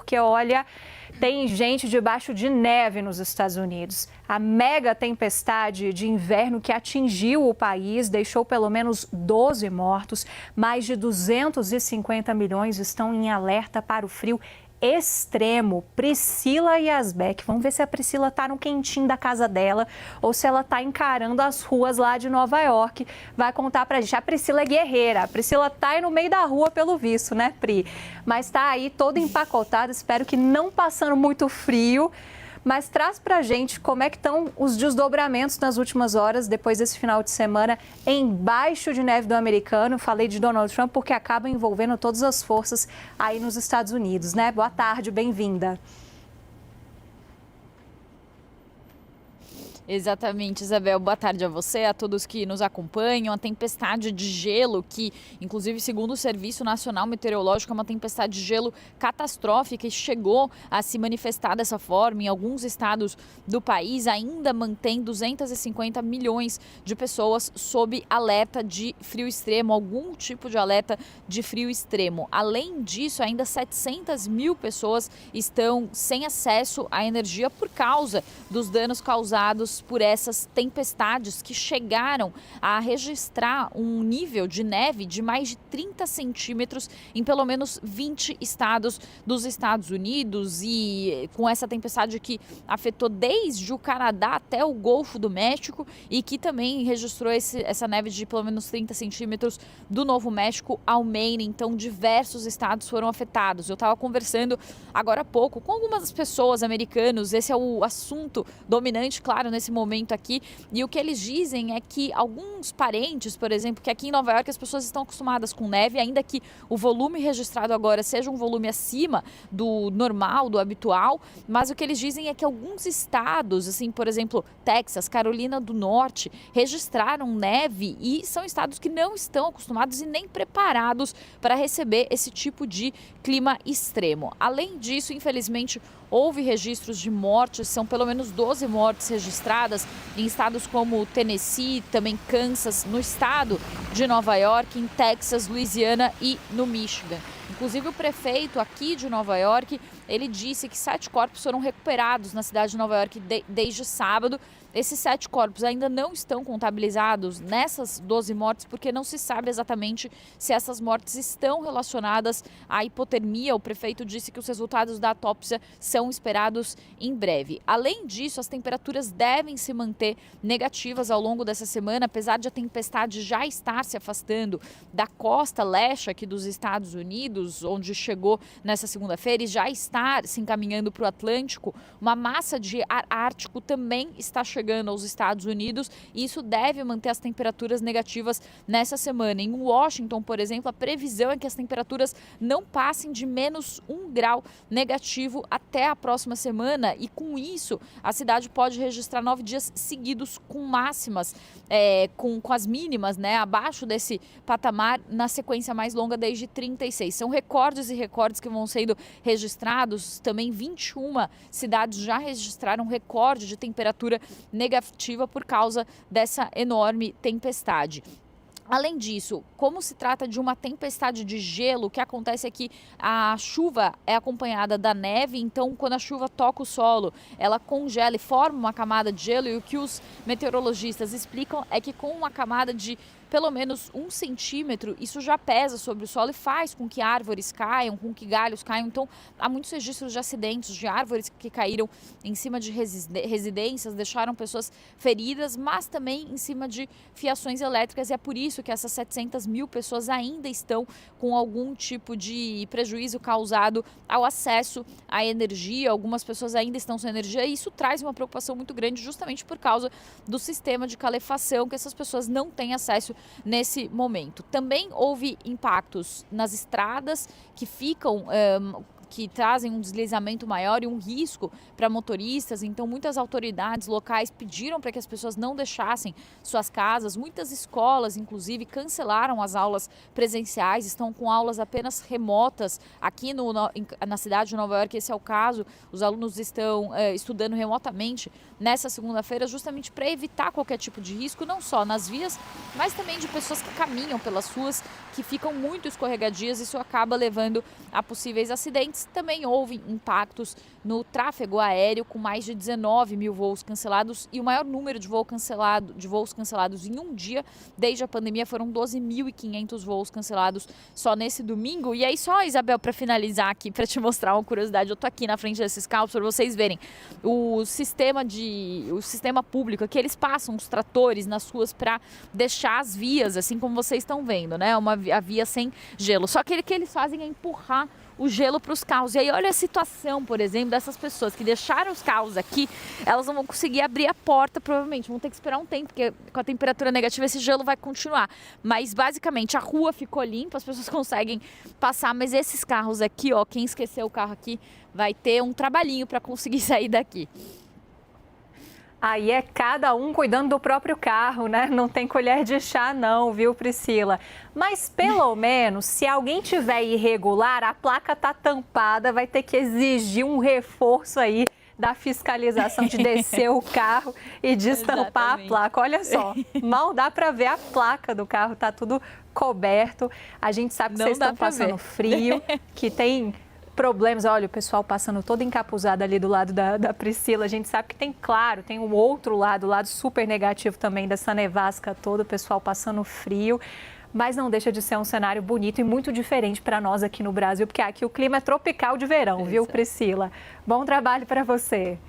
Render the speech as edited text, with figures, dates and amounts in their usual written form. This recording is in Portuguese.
porque olha, tem gente debaixo de neve nos Estados Unidos. A mega tempestade de inverno que atingiu o país deixou pelo menos 12 mortos. Mais de 250 milhões estão em alerta para o frio extremo. Priscila Yazbek, vamos ver se a Priscila está no quentinho da casa dela ou se ela está encarando as ruas lá de Nova York. Vai contar pra gente. A Priscila é guerreira, a Priscila tá aí no meio da rua pelo visto, né, Pri? Mas tá aí toda empacotada, espero que não passando muito frio. Mas traz pra gente como é que estão os desdobramentos nas últimas horas, depois desse final de semana, embaixo de neve do americano. Falei de Donald Trump porque acaba envolvendo todas as forças aí nos Estados Unidos, né? Boa tarde, bem-vinda. Exatamente, Isabel. Boa tarde a você, a todos que nos acompanham. A tempestade de gelo, que inclusive segundo o Serviço Nacional Meteorológico, é uma tempestade de gelo catastrófica e chegou a se manifestar dessa forma em alguns estados do país, ainda mantém 250 milhões de pessoas sob alerta de frio extremo, algum tipo de alerta de frio extremo. Além disso, ainda 700 mil pessoas estão sem acesso à energia por causa dos danos causados por essas tempestades que chegaram a registrar um nível de neve de mais de 30 centímetros em pelo menos 20 estados dos Estados Unidos, e com essa tempestade que afetou desde o Canadá até o Golfo do México e que também registrou essa neve de pelo menos 30 centímetros do Novo México ao Maine. Então diversos estados foram afetados. Eu estava conversando agora há pouco com algumas pessoas americanos, esse é o assunto dominante, claro, nesse momento aqui, e o que eles dizem é que alguns parentes, por exemplo, que aqui em Nova York as pessoas estão acostumadas com neve, ainda que o volume registrado agora seja um volume acima do normal, do habitual, mas o que eles dizem é que alguns estados, assim, por exemplo, Texas, Carolina do Norte, registraram neve e são estados que não estão acostumados e nem preparados para receber esse tipo de clima extremo. Além disso, infelizmente, houve registros de mortes, são pelo menos 12 mortes registradas em estados como Tennessee, também Kansas, no estado de Nova York, em Texas, Louisiana e no Michigan. Inclusive o prefeito aqui de Nova York, ele disse que 7 corpos foram recuperados na cidade de Nova York desde sábado. Esses 7 corpos ainda não estão contabilizados nessas 12 mortes, porque não se sabe exatamente se essas mortes estão relacionadas à hipotermia. O prefeito disse que os resultados da autópsia são esperados em breve. Além disso, as temperaturas devem se manter negativas ao longo dessa semana, apesar de a tempestade já estar se afastando da costa leste aqui dos Estados Unidos, onde chegou nessa segunda-feira, e já estar se encaminhando para o Atlântico. Uma massa de ar ártico também está chegando aos Estados Unidos e isso deve manter as temperaturas negativas nessa semana. Em Washington, por exemplo, a previsão é que as temperaturas não passem de menos 1 grau negativo até a próxima semana, e com isso a cidade pode registrar 9 dias seguidos com máximas, com as mínimas, né, abaixo desse patamar na sequência mais longa desde 36. São recordes e recordes que vão sendo registrados. Também 21 cidades já registraram recorde de temperatura negativa por causa dessa enorme tempestade. Além disso, como se trata de uma tempestade de gelo, o que acontece é que a chuva é acompanhada da neve, então quando a chuva toca o solo, ela congela e forma uma camada de gelo, e o que os meteorologistas explicam é que com uma camada de pelo menos 1 centímetro, isso já pesa sobre o solo e faz com que árvores caiam, com que galhos caiam. Então, há muitos registros de acidentes, de árvores que caíram em cima de residências, deixaram pessoas feridas, mas também em cima de fiações elétricas, e é por isso que essas 700 mil pessoas ainda estão com algum tipo de prejuízo causado ao acesso à energia. Algumas pessoas ainda estão sem energia, e isso traz uma preocupação muito grande justamente por causa do sistema de calefação, que essas pessoas não têm acesso nesse momento. Também houve impactos nas estradas que ficam que trazem um deslizamento maior e um risco para motoristas. Então muitas autoridades locais pediram para que as pessoas não deixassem suas casas. Muitas escolas, inclusive, cancelaram as aulas presenciais, estão com aulas apenas remotas. Aqui na cidade de Nova York, esse é o caso. Os alunos estão estudando remotamente nessa segunda-feira, justamente para evitar qualquer tipo de risco, não só nas vias, mas também de pessoas que caminham pelas ruas, que ficam muito escorregadias. Isso acaba levando a possíveis acidentes. mas também houve impactos no tráfego aéreo, com mais de 19 mil voos cancelados, e o maior número de voos cancelados em um dia desde a pandemia foram 12.500 voos cancelados só nesse domingo. E aí só, Isabel, para finalizar aqui, para te mostrar uma curiosidade, eu tô aqui na frente desses carros para vocês verem o sistema público, aqui eles passam os tratores nas ruas para deixar as vias, assim como vocês estão vendo, né? A via sem gelo. Só que o que eles fazem é empurrar o gelo para os carros. E aí olha a situação, por exemplo, dessas pessoas que deixaram os carros aqui, elas não vão conseguir abrir a porta, provavelmente, vão ter que esperar um tempo, porque com a temperatura negativa esse gelo vai continuar. Mas basicamente a rua ficou limpa, as pessoas conseguem passar, mas esses carros aqui, ó, quem esqueceu o carro aqui vai ter um trabalhinho para conseguir sair daqui. Aí é cada um cuidando do próprio carro, né? Não tem colher de chá não, viu, Priscila? Mas pelo menos, se alguém tiver irregular, a placa tá tampada, vai ter que exigir um reforço aí da fiscalização de descer o carro e destampar a placa. Olha só, mal dá para ver a placa do carro, tá tudo coberto. A gente sabe que vocês estão passando frio, que tem problemas. Olha, o pessoal passando todo encapuzado ali do lado da Priscila. A gente sabe que tem, claro, tem um outro lado, o lado super negativo também dessa nevasca toda, o pessoal passando frio. Mas não deixa de ser um cenário bonito e muito diferente para nós aqui no Brasil, porque aqui o clima é tropical de verão, viu, Priscila? Bom trabalho para você.